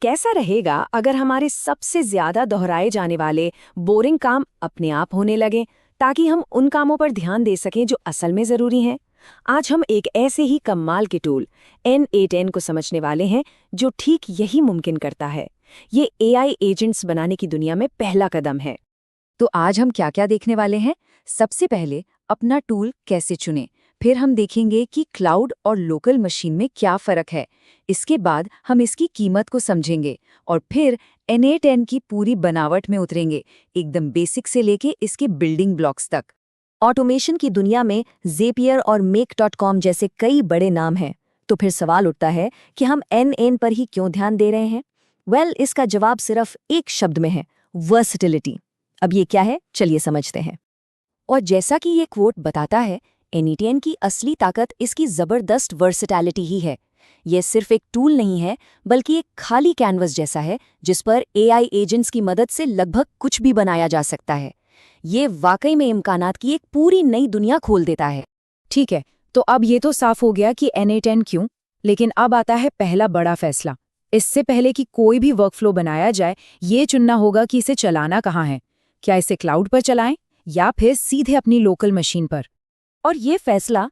कैसा रहेगा अगर हमारे सबसे ज्यादा दोहराए जाने वाले बोरिंग काम अपने आप होने लगे, ताकि हम उन कामों पर ध्यान दे सकें जो असल में जरूरी हैं। आज हम एक ऐसे ही कमाल के टूल N8N को समझने वाले हैं जो ठीक यही मुमकिन करता है। ये AI एजेंट्स बनाने की दुनिया में पहला कदम है। तो आज हम क्या क्या देखने वाले हैं? सबसे पहले अपना टूल कैसे चुनें, फिर हम देखेंगे कि क्लाउड और लोकल मशीन में क्या फ़र्क है। इसके बाद हम इसकी कीमत को समझेंगे और फिर N8N की पूरी बनावट में उतरेंगे, एकदम बेसिक से लेके इसके बिल्डिंग ब्लॉक्स तक। ऑटोमेशन की दुनिया में ज़ेपियर और Make.com जैसे कई बड़े नाम हैं, तो फिर सवाल उठता है कि हम N8N पर ही क्यों ध्यान दे रहे हैं? इसका जवाब सिर्फ एक शब्द में है, वर्सटिलिटी। अब ये क्या है, चलिए समझते हैं। और जैसा कि ये कोट बताता है, N8N की असली ताकत इसकी ज़बरदस्त वर्सटैलिटी ही है। ये सिर्फ एक टूल नहीं है, बल्कि एक खाली कैनवस जैसा है जिस पर AI एजेंट्स की मदद से लगभग कुछ भी बनाया जा सकता है। ये वाकई में इम्कानात की एक पूरी नई दुनिया खोल देता है। ठीक है, तो अब ये तो साफ हो गया कि N8N क्यों, लेकिन अब आता है पहला बड़ा फैसला। इससे पहले कि कोई भी वर्कफ्लो बनाया जाए, ये चुनना होगा कि इसे चलाना कहाँ है। क्या इसे क्लाउड पर चलाएं या फिर सीधे अपनी लोकल मशीन पर? और ये फैसला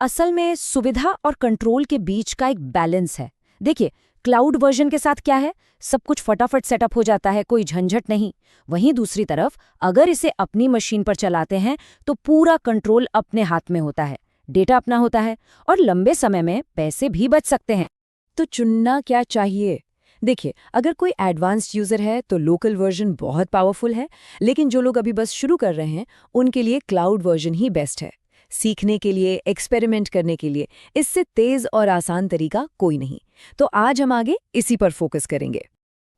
असल में सुविधा और कंट्रोल के बीच का एक बैलेंस है। देखिए, क्लाउड वर्जन के साथ क्या है, सब कुछ फटाफट सेटअप हो जाता है, कोई झंझट नहीं। वहीं दूसरी तरफ अगर इसे अपनी मशीन पर चलाते हैं तो पूरा कंट्रोल अपने हाथ में होता है, डेटा अपना होता है और लंबे समय में पैसे भी बच सकते हैं। तो चुनना क्या चाहिए? देखिए, अगर कोई एडवांस्ड यूज़र है तो लोकल वर्जन बहुत पावरफुल है, लेकिन जो लोग अभी बस शुरू कर रहे हैं उनके लिए क्लाउड वर्जन ही बेस्ट है। सीखने के लिए, एक्सपेरिमेंट करने के लिए इससे तेज़ और आसान तरीका कोई नहीं। तो आज हम आगे इसी पर फोकस करेंगे।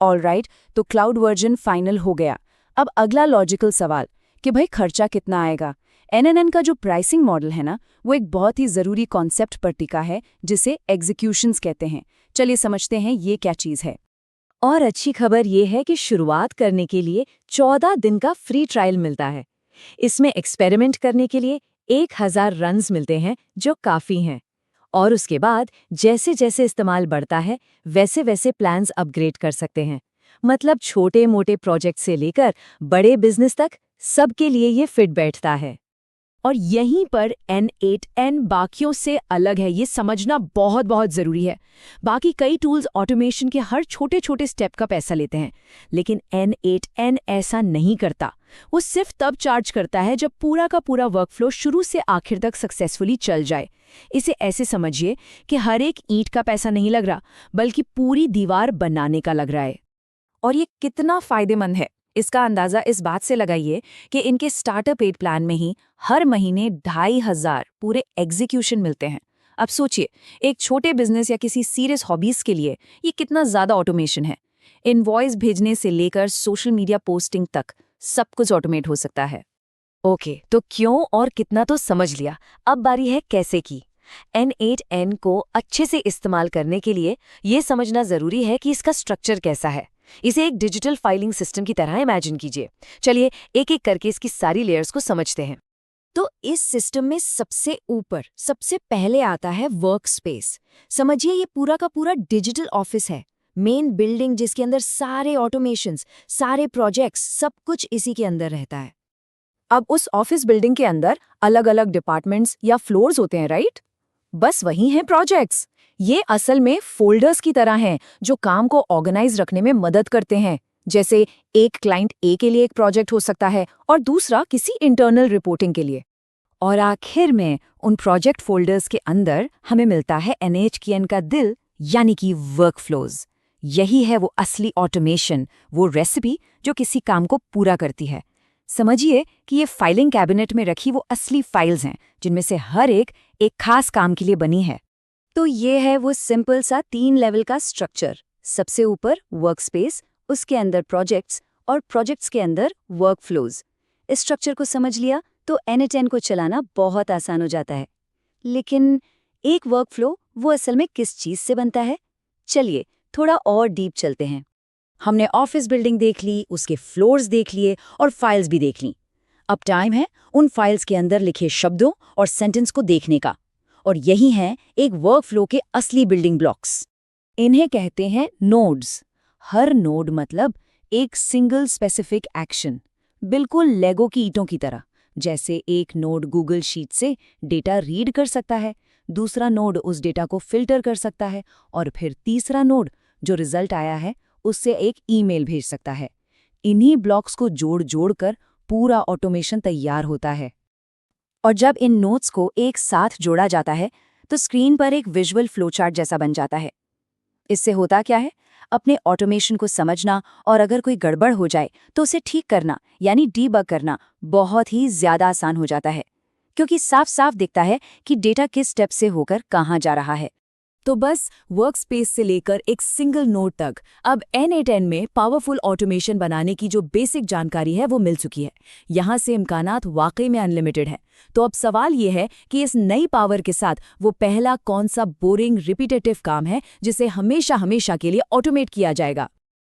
ऑलराइट, तो क्लाउड वर्जन फाइनल हो गया। अब अगला लॉजिकल सवाल कि भाई खर्चा कितना आएगा? N8N का जो प्राइसिंग मॉडल है ना, वो एक बहुत ही ज़रूरी कॉन्सेप्ट पर टिका है जिसे एग्जीक्यूशंस कहते हैं। चलिए समझते हैं ये क्या चीज़ है। और अच्छी खबर ये है कि शुरुआत करने के लिए 14 दिन का फ्री ट्रायल मिलता है। इसमें एक्सपेरिमेंट करने के लिए 1000 रन्स मिलते हैं, जो काफ़ी हैं। और उसके बाद जैसे जैसे इस्तेमाल बढ़ता है, वैसे वैसे प्लान्स अपग्रेड कर सकते हैं। मतलब छोटे मोटे प्रोजेक्ट से लेकर बड़े बिजनेस तक सबके लिए ये फिट बैठता है। और यहीं पर N8N बाकियों से अलग है, ये समझना बहुत बहुत ज़रूरी है। बाकी कई टूल्स ऑटोमेशन के हर छोटे छोटे स्टेप का पैसा लेते हैं, लेकिन N8N ऐसा नहीं करता। वो सिर्फ तब चार्ज करता है जब पूरा का पूरा वर्कफ्लो शुरू से आखिर तक सक्सेसफुली चल जाए। इसे ऐसे समझिए कि हर एक ईंट का पैसा नहीं लग रहा, बल्कि पूरी दीवार बनाने का लग रहा है। और ये कितना फ़ायदेमंद है, इसका अंदाज़ा इस बात से लगाइए कि इनके स्टार्टर पेड प्लान में ही हर महीने 2500 पूरे एग्जीक्यूशन मिलते हैं। अब सोचिए, एक छोटे बिजनेस या किसी सीरियस हॉबीज़ के लिए ये कितना ज़्यादा ऑटोमेशन है। इनवॉइस भेजने से लेकर सोशल मीडिया पोस्टिंग तक सब कुछ ऑटोमेट हो सकता है। ओके, तो क्यों और कितना तो समझ लिया, अब बारी है कैसे की। N8N को अच्छे से इस्तेमाल करने के लिए ये समझना ज़रूरी है कि इसका स्ट्रक्चर कैसा है। इसे एक डिजिटल फाइलिंग सिस्टम की तरह इमेजिन कीजिए। चलिए एक एक करके इसकी सारी लेयर्स को समझते हैं। तो इस सिस्टम में सबसे ऊपर सबसे पहले आता है वर्क स्पेस। समझिए, ये पूरा का पूरा डिजिटल ऑफिस है, मेन बिल्डिंग जिसके अंदर सारे ऑटोमेशंस, सारे प्रोजेक्ट्स, सब कुछ इसी के अंदर रहता है। अब उस ऑफिस बिल्डिंग के अंदर अलग अलग डिपार्टमेंट्स या फ्लोर्स होते हैं, राइट? बस वही हैं प्रोजेक्ट्स। ये असल में फोल्डर्स की तरह हैं जो काम को ऑर्गेनाइज रखने में मदद करते हैं। जैसे एक क्लाइंट ए के लिए एक प्रोजेक्ट हो सकता है और दूसरा किसी इंटरनल रिपोर्टिंग के लिए। और आखिर में उन प्रोजेक्ट फोल्डर्स के अंदर हमें मिलता है NHN का दिल, यानी कि वर्कफ्लोज। यही है वो असली ऑटोमेशन, वो रेसिपी जो किसी काम को पूरा करती है। समझिए कि ये फाइलिंग कैबिनेट में रखी वो असली फाइल्स हैं जिनमें से हर एक खास काम के लिए बनी है। तो ये है वो सिंपल सा 3 लेवल का स्ट्रक्चर। सबसे ऊपर वर्कस्पेस, उसके अंदर प्रोजेक्ट्स और प्रोजेक्ट्स के अंदर वर्कफ्लोज। इस स्ट्रक्चर को समझ लिया तो N8N को चलाना बहुत आसान हो जाता है। लेकिन एक वर्कफ्लो वो असल में किस चीज़ से बनता है? चलिए थोड़ा और डीप चलते हैं। हमने ऑफिस बिल्डिंग देख ली, उसके फ्लोर्स देख लिए और फाइल्स भी देख ली। अब टाइम है उन फाइल्स के अंदर लिखे शब्दों और सेंटेंस को देखने का। और यही हैं एक वर्कफ्लो के असली बिल्डिंग ब्लॉक्स। इन्हें कहते हैं नोड्स। हर नोड मतलब एक सिंगल स्पेसिफिक एक्शन, बिल्कुल लेगो की ईंटों की तरह। जैसे एक नोड गूगल शीट से डेटा रीड कर सकता है, दूसरा नोड उस डेटा को फिल्टर कर सकता है, और फिर तीसरा नोड जो रिजल्ट आया है उससे एक ईमेल भेज सकता है। इन्हीं ब्लॉक्स को जोड़ जोड़ कर पूरा ऑटोमेशन तैयार होता है। और जब इन नोट्स को एक साथ जोड़ा जाता है तो स्क्रीन पर एक विजुअल फ्लोचार्ट जैसा बन जाता है। इससे होता क्या है, अपने ऑटोमेशन को समझना और अगर कोई गड़बड़ हो जाए तो उसे ठीक करना यानी डीबग करना बहुत ही ज़्यादा आसान हो जाता है, क्योंकि साफ साफ दिखता है कि डेटा किस स्टेप से होकर कहाँ जा रहा है। तो बस वर्कस्पेस से लेकर एक सिंगल नोड तक अब N8N में पावरफुल ऑटोमेशन बनाने की जो बेसिक जानकारी है वो मिल चुकी है। यहाँ से इम्कानात वाकई में अनलिमिटेड हैं। तो अब सवाल ये है कि इस नई पावर के साथ वो पहला कौन सा बोरिंग रिपीटेटिव काम है जिसे हमेशा हमेशा के लिए ऑटोमेट किया जाएगा।